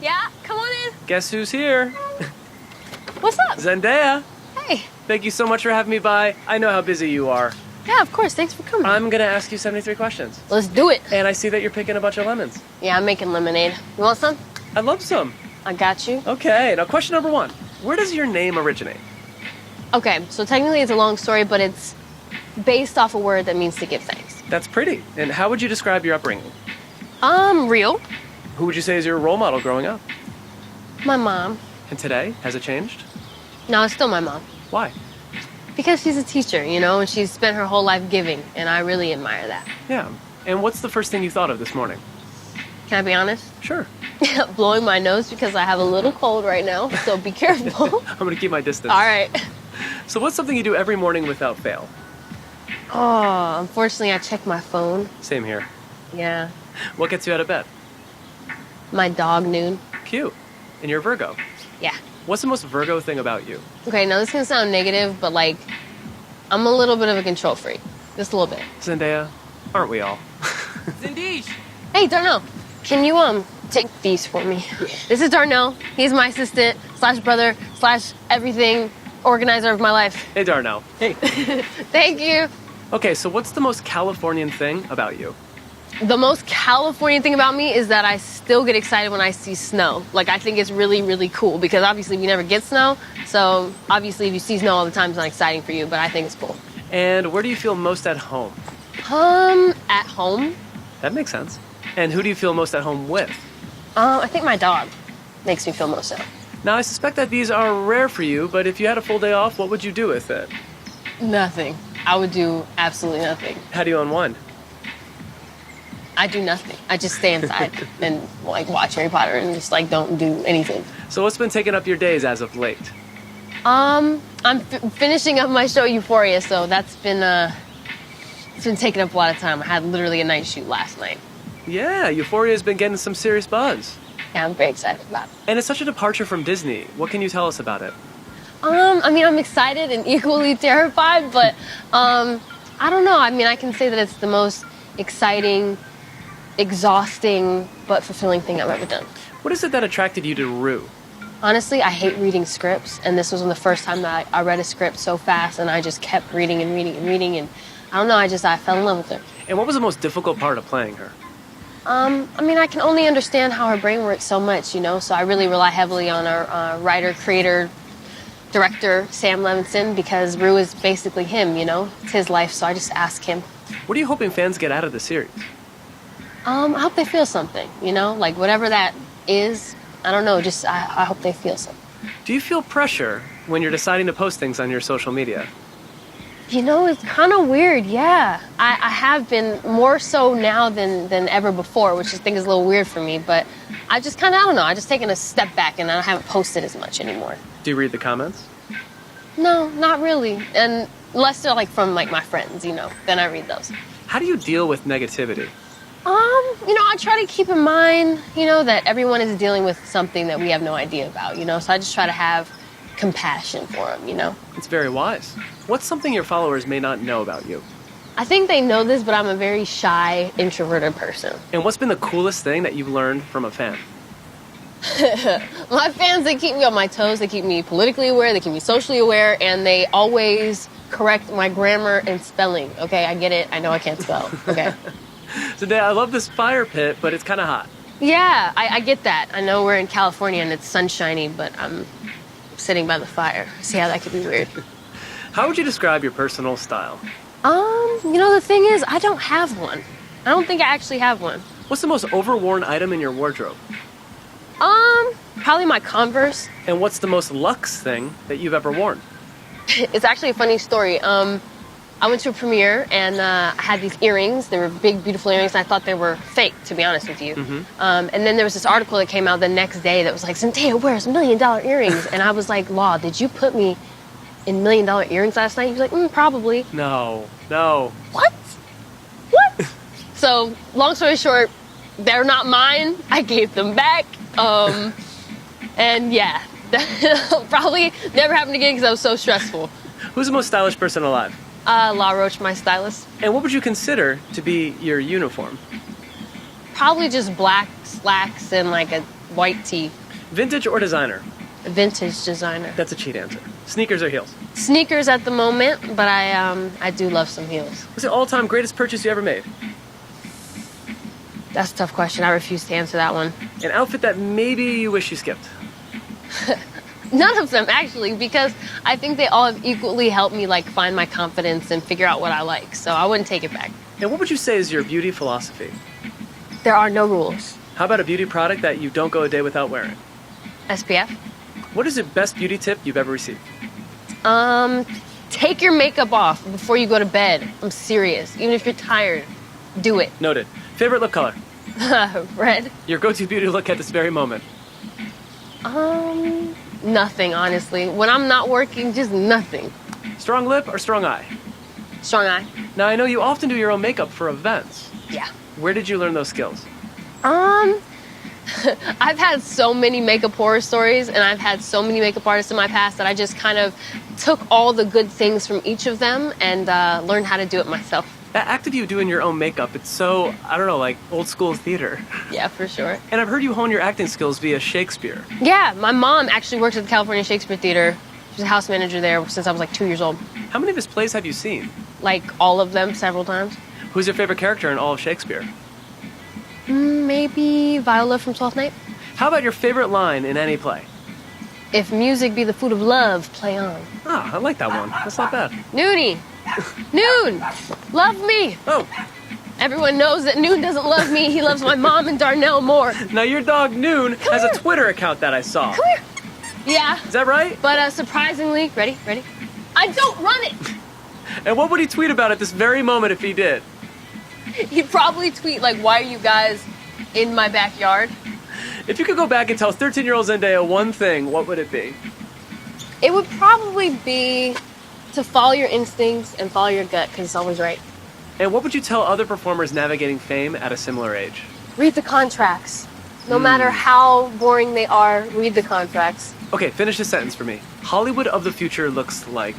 Yeah, come on in. Guess who's here? What's up? Zendaya. Hey. Thank you so much for having me by. I know how busy you are. Yeah, of course. Thanks for coming. I'm gonna ask you 73 questions. Let's do it. And I see that you're picking a bunch of lemons. Yeah, I'm making lemonade. You want some? I'd love some. I got you. Okay, now question number 1. Where does your name originate? Okay, so technically it's a long story, but it's based off a word that means to give thanks. That's pretty. And how would you describe your upbringing? Real. Who would you say is your role model growing up? My mom. And today, has it changed? No, it's still my mom. Why? Because she's a teacher, and she's spent her whole life giving, and I really admire that. Yeah. And what's the first thing you thought of this morning? Can I be honest? Sure. Blowing my nose because I have a little cold right now, so be careful. I'm gonna keep my distance. All right. So what's something you do every morning without fail? Oh, unfortunately, I check my phone. Same here. Yeah. What gets you out of bed? My dog, Noon. Cute. And you're a Virgo. Yeah. What's the most Virgo thing about you? Okay, now this can sound negative, but I'm a little bit of a control freak. Just a little bit. Zendaya, aren't we all? Zendeja. Hey, Darnell, can you take these for me? This is Darnell. He's my assistant / brother / everything organizer of my life. Hey, Darnell. Hey. Thank you. Okay, so what's the most Californian thing about you? The most Californian thing about me is that I still get excited when I see snow. I think it's really, really cool because obviously we never get snow. So obviously if you see snow all the time, it's not exciting for you, but I think it's cool. And where do you feel most at home? At home. That makes sense. And who do you feel most at home with? I think my dog makes me feel most at home. Now, I suspect that these are rare for you, but if you had a full day off, what would you do with it? Nothing. I would do absolutely nothing. How do you unwind? I do nothing. I just stay inside and watch Harry Potter and just don't do anything. So what's been taking up your days as of late? I'm finishing up my show Euphoria, so that's been it's been taking up a lot of time. I had literally a night shoot last night. Yeah, Euphoria's been getting some serious buzz. Yeah, I'm very excited about it. And it's such a departure from Disney. What can you tell us about it? I'm excited and equally terrified, but I don't know. I can say that it's the most exciting, exhausting, but fulfilling thing I've ever done. What is it that attracted you to Rue? Honestly, I hate reading scripts, and this was the first time that I read a script so fast, and I just kept reading and reading and reading, and I don't know, I fell in love with her. And what was the most difficult part of playing her? I can only understand how her brain works so much, so I really rely heavily on our writer, creator, director, Sam Levinson, because Rue is basically him, it's his life, so I just ask him. What are you hoping fans get out of the series? I hope they feel something, whatever that is, I don't know, I hope they feel something. Do you feel pressure when you're deciding to post things on your social media? It's kind of weird, yeah. I have been more so now than ever before, which I think is a little weird for me, but I just I don't know, I just taken a step back and I haven't posted as much anymore. Do you read the comments? No, not really. And unless they're from my friends, then I read those. How do you deal with negativity? I try to keep in mind, that everyone is dealing with something that we have no idea about, so I just try to have compassion for them, It's very wise. What's something your followers may not know about you? I think they know this, but I'm a very shy, introverted person. And what's been the coolest thing that you've learned from a fan? My fans, they keep me on my toes, they keep me politically aware, they keep me socially aware, and they always correct my grammar and spelling, okay? I get it, I know I can't spell, okay? Today, I love this fire pit, but it's kind of hot. Yeah, I get that. I know we're in California and it's sunshiny, but I'm sitting by the fire. See how that could be weird. How would you describe your personal style? The thing is, I don't have one. I don't think I actually have one. What's the most overworn item in your wardrobe? Probably my Converse. And what's the most luxe thing that you've ever worn? It's actually a funny story. I went to a premiere and I had these earrings. They were big, beautiful earrings, and I thought they were fake, to be honest with you. Mm-hmm. And then there was this article that came out the next day that was like, Zendaya wears $1 million earrings. And I was like, Law, did you put me in $1 million earrings last night? He was like, probably. No. What? So, long story short, they're not mine. I gave them back. And yeah, probably never happened again because I was so stressful. Who's the most stylish person alive? La Roche, my stylist. And what would you consider to be your uniform? Probably just black slacks and a white tee. Vintage or designer? Vintage designer. That's a cheat answer. Sneakers or heels? Sneakers at the moment, but I do love some heels. What's the all-time greatest purchase you ever made? That's a tough question. I refuse to answer that one. An outfit that maybe you wish you skipped? None of them, actually, because I think they all have equally helped me, like, find my confidence and figure out what I like. So I wouldn't take it back. And what would you say is your beauty philosophy? There are no rules. How about a beauty product that you don't go a day without wearing? SPF. What is the best beauty tip you've ever received? Take your makeup off before you go to bed. I'm serious. Even if you're tired, do it. Noted. Favorite lip color? Red? Your go-to beauty look at this very moment? Nothing, honestly. When I'm not working, just nothing. Strong lip or strong eye? Strong eye. Now, I know you often do your own makeup for events. Yeah. Where did you learn those skills? I've had so many makeup horror stories, and I've had so many makeup artists in my past that I just kind of took all the good things from each of them and learned how to do it myself. That act of you doing your own makeup, it's so, I don't know, like old school theater. Yeah, for sure. And I've heard you hone your acting skills via Shakespeare. Yeah, my mom actually works at the California Shakespeare Theater. She was a house manager there since I was like 2 years old. How many of his plays have you seen? Like all of them, several times. Who's your favorite character in all of Shakespeare? Maybe Viola from Twelfth Night. How about your favorite line in any play? If music be the food of love, play on. Ah, I like that one. That's not bad. Noonie! Noon! Love me! Oh, Everyone knows that Noon doesn't love me. He loves my mom and Darnell more. now your dog Noon has a Twitter account that I saw. Come here. Yeah, Is that right? but surprisingly, ready? I don't run it! And what would he tweet about at this very moment if he did? He'd probably tweet like, why are you guys in my backyard? If you could go back and tell 13-year-old Zendaya one thing, what would it be? It would probably be to follow your instincts and follow your gut, because it's always right. And what would you tell other performers navigating fame at a similar age? Read the contracts. No matter how boring they are, read the contracts. Okay, finish this sentence for me. Hollywood of the future looks like...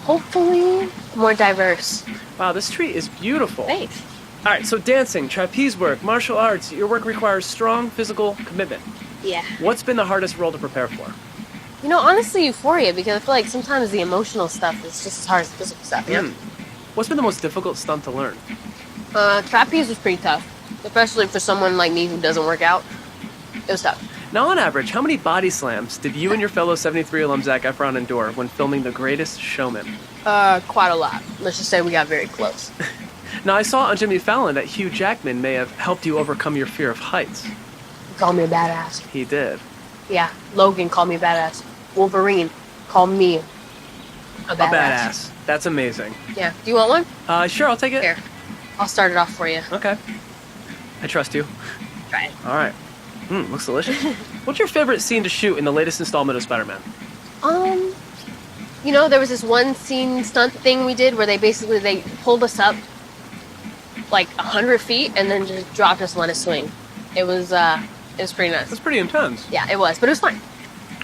Hopefully, more diverse. Wow, this tree is beautiful. Thanks. All right, so dancing, trapeze work, martial arts, your work requires strong physical commitment. Yeah. What's been the hardest role to prepare for? You know, honestly, Euphoria, because I feel like sometimes the emotional stuff is just as hard as the physical stuff, yeah? What's been the most difficult stunt to learn? Trapeze was pretty tough, especially for someone like me who doesn't work out. It was tough. Now, on average, how many body slams did you and your fellow 73 alum Zac Efron endure when filming The Greatest Showman? Quite a lot. Let's just say we got very close. Now, I saw on Jimmy Fallon that Hugh Jackman may have helped you overcome your fear of heights. Call me a badass. He did. Yeah, Logan called me a badass. Wolverine called me a badass. A badass. That's amazing. Yeah. Do you want one? Sure, I'll take it. Here. I'll start it off for you. Okay. I trust you. Try it. All right. Looks delicious. What's your favorite scene to shoot in the latest installment of Spider-Man? You know, there was this one scene stunt thing we did where they pulled us up like 100 feet and then just dropped us and let us swing. It was pretty nice. That's pretty intense. Yeah, it was, but it was fine.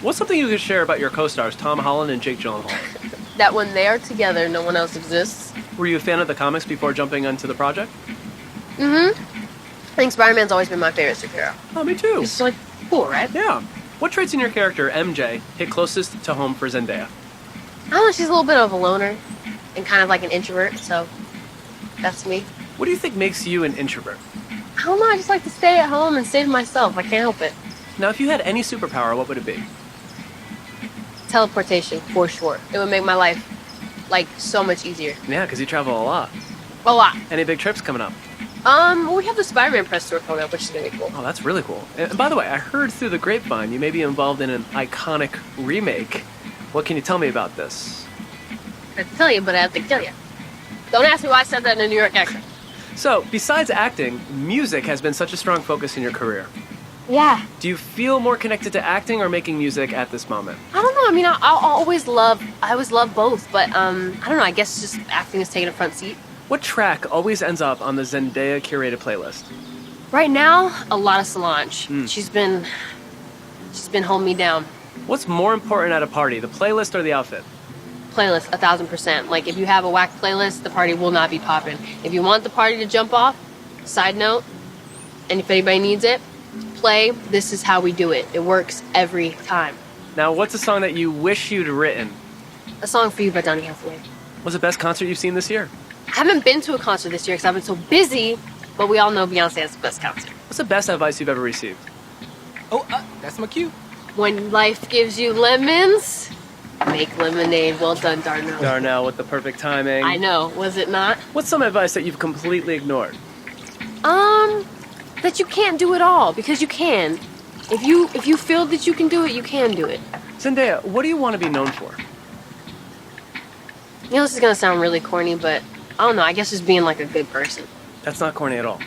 What's something you could share about your co-stars, Tom Holland and Jake Gyllenhaal? That when they are together, no one else exists. Were you a fan of the comics before jumping onto the project? I think Spider-Man's always been my favorite superhero. Oh, me too. It's like cool, right? Yeah. What traits in your character, MJ, hit closest to home for Zendaya? I don't know, she's a little bit of a loner and kind of like an introvert, so that's me. What do you think makes you an introvert? I don't know, I just like to stay at home and stay to myself. I can't help it. Now, if you had any superpower, what would it be? Teleportation, for sure. It would make my life, like, so much easier. Yeah, because you travel a lot. A lot. Any big trips coming up? Well, we have the Spider-Man press tour coming up, which is going to be cool. Oh, that's really cool. And by the way, I heard through the grapevine you may be involved in an iconic remake. What can you tell me about this? I can tell you, but I have to kill you. Don't ask me why I said that in a New York accent. So, besides acting, music has been such a strong focus in your career. Yeah. Do you feel more connected to acting or making music at this moment? I don't know. I mean, I always love both, but I don't know. I guess just acting is taking a front seat. What track always ends up on the Zendaya curated playlist? Right now, a lot of Solange. She's been holding me down. What's more important at a party, the playlist or the outfit? Playlist, 1000%. Like, if you have a whack playlist, the party will not be popping. If you want the party to jump off, side note, and if anybody needs it, play, this is how we do it. It works every time. Now, what's a song that you wish you'd written? A Song for You by Donny Hathaway. What's the best concert you've seen this year? I haven't been to a concert this year because I've been so busy, but we all know Beyonce has the best concert. What's the best advice you've ever received? Oh, that's my cue. When life gives you lemons, make lemonade. Well done, Darnell. Darnell with the perfect timing. I know, was it not? What's some advice that you've completely ignored? That you can't do it all, because you can. If you feel that you can do it, you can do it. Zendaya, what do you want to be known for? You know, this is gonna sound really corny, but I don't know, I guess just being like a good person. That's not corny at all.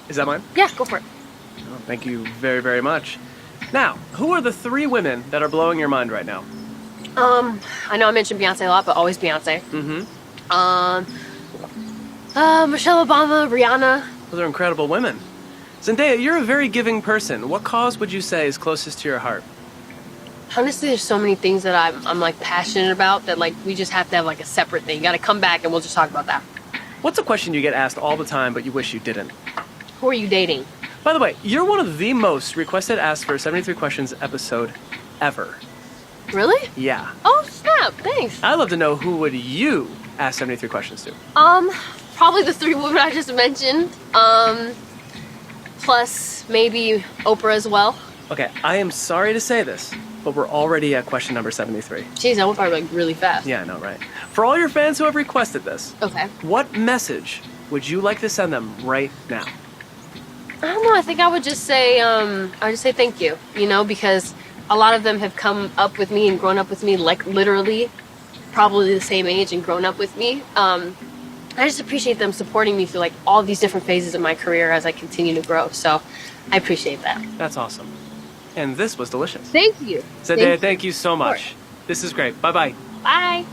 Is that mine? Yeah, go for it. Oh, thank you very, very much. Now, who are the 3 women that are blowing your mind right now? I know I mentioned Beyonce a lot, but always Beyonce. Michelle Obama, Rihanna. Those are incredible women. Zendaya, you're a very giving person. What cause would you say is closest to your heart? Honestly, there's so many things that I'm like passionate about that like we just have to have like a separate thing. You gotta come back and we'll just talk about that. What's a question you get asked all the time but you wish you didn't? Who are you dating? By the way, you're one of the most requested Ask for 73 Questions episode ever. Really? Yeah. Oh, snap. Thanks. I'd love to know who would you ask 73 questions to? Probably the 3 women I just mentioned. Plus maybe Oprah as well. Okay, I am sorry to say this, but we're already at question number 73. Jeez, that went by like really fast. Yeah, I know, right? For all your fans who have requested this, Okay. what message would you like to send them right now? I don't know. I think I would just say, thank you, you know, because a lot of them have come up with me and grown up with me, like literally probably the same age and grown up with me. I just appreciate them supporting me through like all these different phases of my career as I continue to grow. So I appreciate that. That's awesome. And this was delicious. Thank you. Zendaya, thank you so much. This is great. Bye-bye. Bye.